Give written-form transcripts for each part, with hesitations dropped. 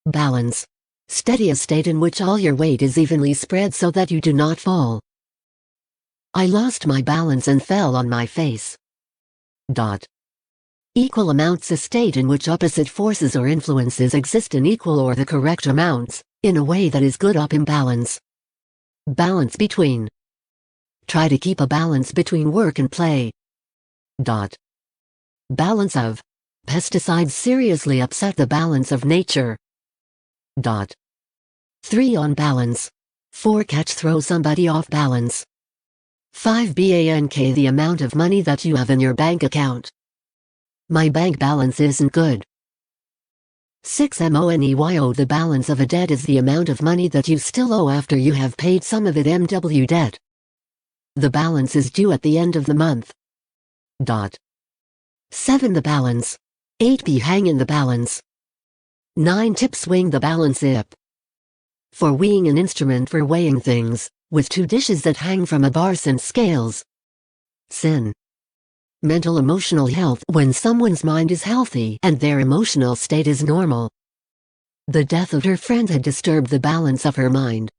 Balance. Steady, a state in which all your weight is evenly spread so that you do not fall. I lost my balance and fell on my face. Equal amounts, a state in which opposite forces or influences exist in equal or the correct amounts, in a way that is good. Imbalance. Balance between. Try to keep a balance between work and play. Balance of. Pesticides seriously upset the balance of nature. 3 on balance. 4 catch throw somebody off balance. 5 bank, the amount of money that you have in your bank account. My bank balance isn't good. 6 money, the balance of a debt is the amount of money that you still owe after you have paid some of it. Debt. The balance is due at the end of the month. 7 the balance. 8 hang in the balance. 9 tip swing the balance ip. For weighing, an instrument for weighing things, with 2 dishes that hang from a bars and scales. Sin. Mental emotional health, when someone's mind is healthy and their emotional state is normal. The death of her friend had disturbed the balance of her mind.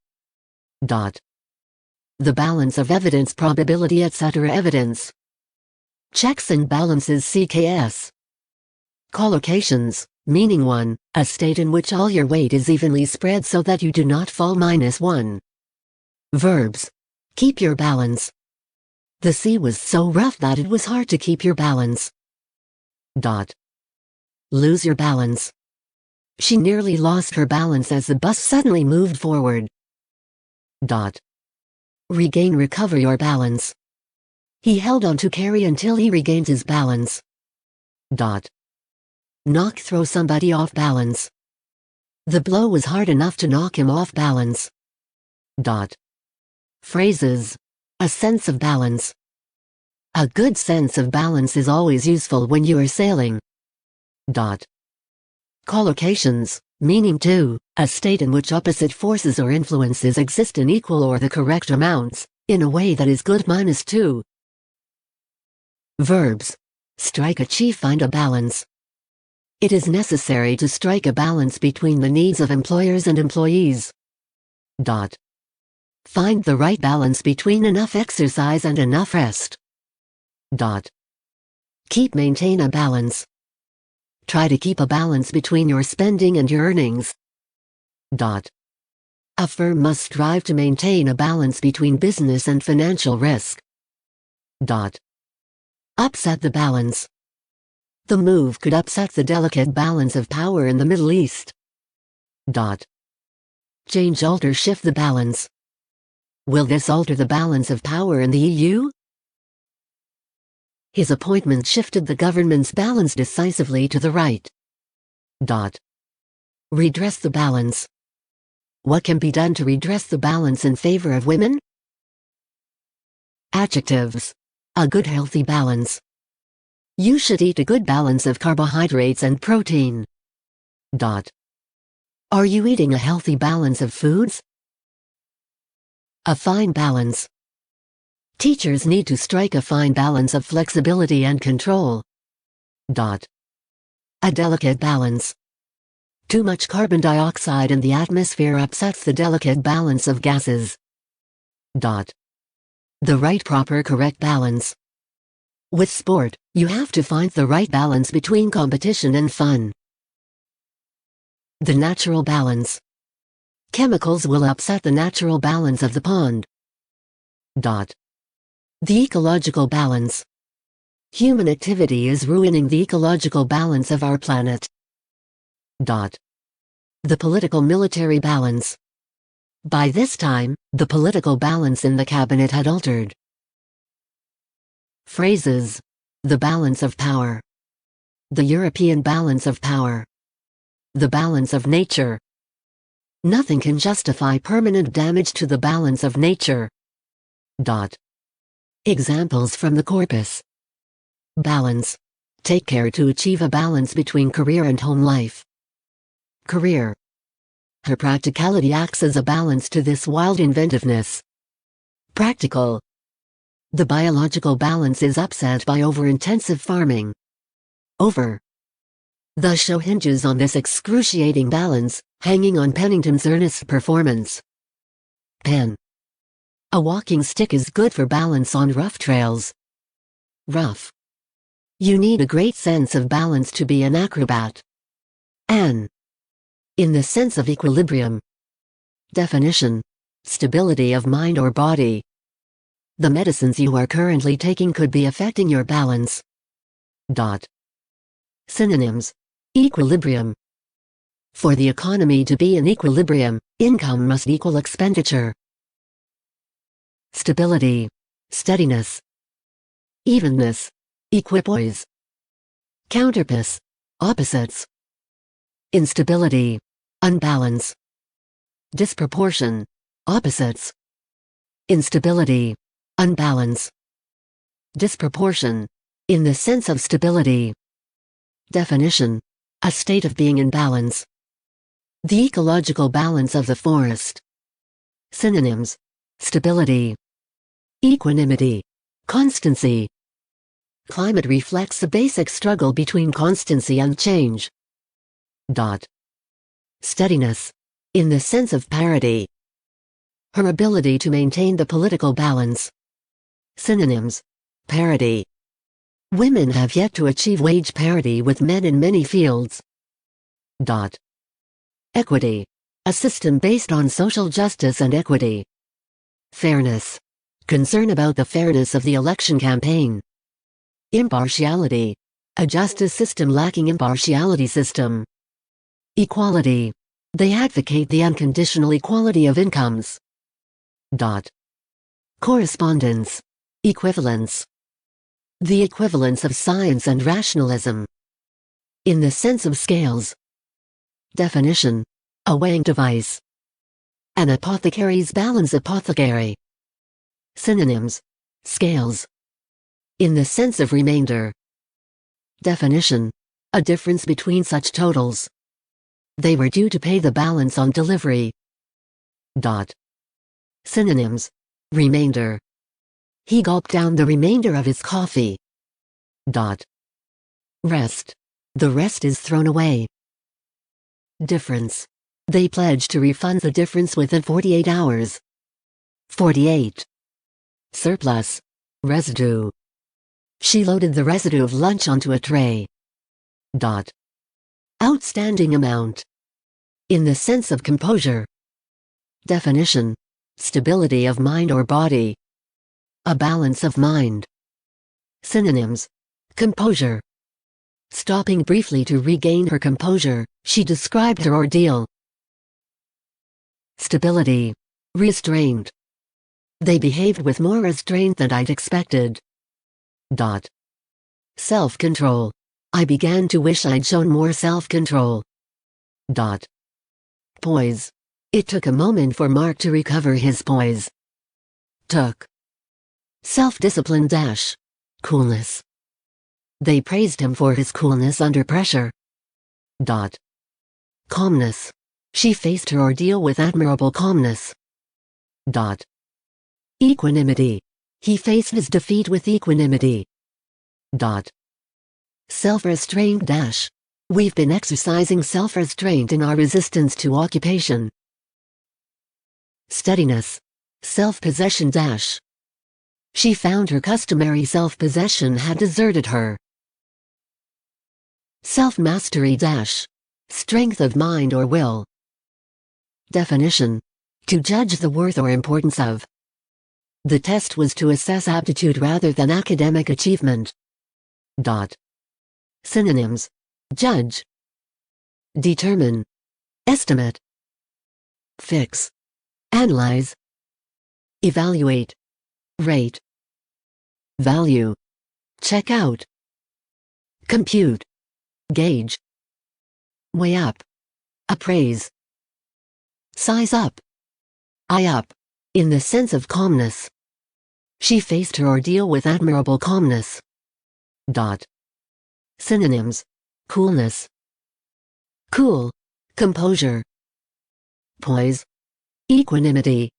The balance of evidence, probability, etc. Evidence. Checks and balances, CKS. Collocations, meaning 1, a state in which all your weight is evenly spread so that you do not fall. -1. Verbs. Keep your balance. The sea was so rough that it was hard to keep your balance. Lose your balance. She nearly lost her balance as the bus suddenly moved forward. Regain, recover your balance. He held on to carry until he regained his balance. Knock, throw somebody off balance. The blow was hard enough to knock him off balance. Phrases. A sense of balance. A good sense of balance is always useful when you are sailing. Collocations, meaning 2, a state in which opposite forces or influences exist in equal or the correct amounts, in a way that is good. -2. Verbs. Strike, achieve, find a balance. It is necessary to strike a balance between the needs of employers and employees. Find the right balance between enough exercise and enough rest. Keep, maintain a balance. Try to keep a balance between your spending and your earnings. A firm must strive to maintain a balance between business and financial risk. Upset the balance. The move could upset the delicate balance of power in the Middle East. Change, alter, shift the balance. Will this alter the balance of power in the EU? His appointment shifted the government's balance decisively to the right. Redress the balance. What can be done to redress the balance in favor of women? Adjectives. A good, healthy balance. You should eat a good balance of carbohydrates and protein. Are you eating a healthy balance of foods? A fine balance. Teachers need to strike a fine balance of flexibility and control. A delicate balance. Too much carbon dioxide in the atmosphere upsets the delicate balance of gases. The right, proper, correct balance. With sport, you have to find the right balance between competition and fun. The natural balance. Chemicals will upset the natural balance of the pond. The ecological balance. Human activity is ruining the ecological balance of our planet. The political military balance. By this time, the political balance in the cabinet had altered. Phrases. The balance of power. The European balance of power. The balance of nature. Nothing can justify permanent damage to the balance of nature. Examples from the corpus. Balance. Take care to achieve a balance between career and home life. Career. Her practicality acts as a balance to this wild inventiveness. Practical. The biological balance is upset by over-intensive farming. Over. The show hinges on this excruciating balance, hanging on Pennington's earnest performance. Pen. A walking stick is good for balance on rough trails. Rough. You need a great sense of balance to be an acrobat. An. In the sense of equilibrium. Definition. Stability of mind or body. The medicines you are currently taking could be affecting your balance. Synonyms. Equilibrium. For the economy to be in equilibrium, income must equal expenditure. Stability. Steadiness. Evenness. Equipoise. Counterpoise. Opposites. Instability. Unbalance. Disproportion. Opposites. Instability. Unbalance. Disproportion. In the sense of stability. Definition. A state of being in balance. The ecological balance of the forest. Synonyms. Stability. Equanimity. Constancy. Climate reflects the basic struggle between constancy and change. Steadiness. In the sense of parity. Her ability to maintain the political balance. Synonyms. Parity. Women have yet to achieve wage parity with men in many fields. Equity. A system based on social justice and equity. Fairness. Concern about the fairness of the election campaign. Impartiality. A justice system lacking impartiality system. Equality. They advocate the unconditional equality of incomes. Correspondence. Equivalence. The equivalence of science and rationalism. In the sense of scales. Definition. A weighing device. An apothecary's balance apothecary. Synonyms. Scales. In the sense of remainder. Definition. A difference between such totals. They were due to pay the balance on delivery. Synonyms. Remainder. He gulped down the remainder of his coffee. Rest. The rest is thrown away. Difference. They pledged to refund the difference within 48 hours. 48. Surplus. Residue. She loaded the residue of lunch onto a tray. Outstanding amount. In the sense of composure. Definition. Stability of mind or body. A balance of mind. Synonyms. Composure. Stopping briefly to regain her composure, she described her ordeal. Stability. Restraint. They behaved with more restraint than I'd expected. Self-control. I began to wish I'd shown more self-control. Poise. It took a moment for Mark to recover his poise. Took. Self-discipline dash. Coolness. They praised him for his coolness under pressure. Calmness. She faced her ordeal with admirable calmness. Equanimity. He faced his defeat with equanimity. Self-restraint dash. We've been exercising self-restraint in our resistance to occupation. Steadiness. Self-possession dash. She found her customary self-possession had deserted her. Self-mastery dash. Strength of mind or will. Definition. To judge the worth or importance of. The test was to assess aptitude rather than academic achievement. Synonyms. Judge. Determine. Estimate. Fix. Analyze. Evaluate. Rate. Value. Check out. Compute. Gauge. Weigh up. Appraise. Size up. Eye up. In the sense of calmness. She faced her ordeal with admirable calmness. Synonyms. Coolness. Cool. Composure. Poise. Equanimity.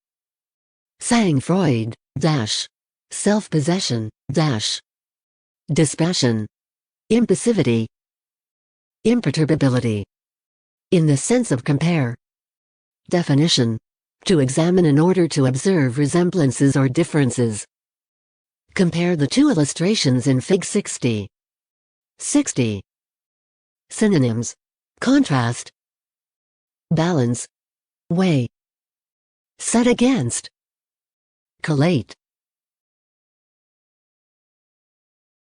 Sang-froid, dash. Self-possession, dash. Dispassion. Impassivity. Imperturbability. In the sense of compare. Definition. To examine in order to observe resemblances or differences. Compare the two illustrations in Fig 60. 60. Synonyms. Contrast. Balance. Weigh. Set against. Collate.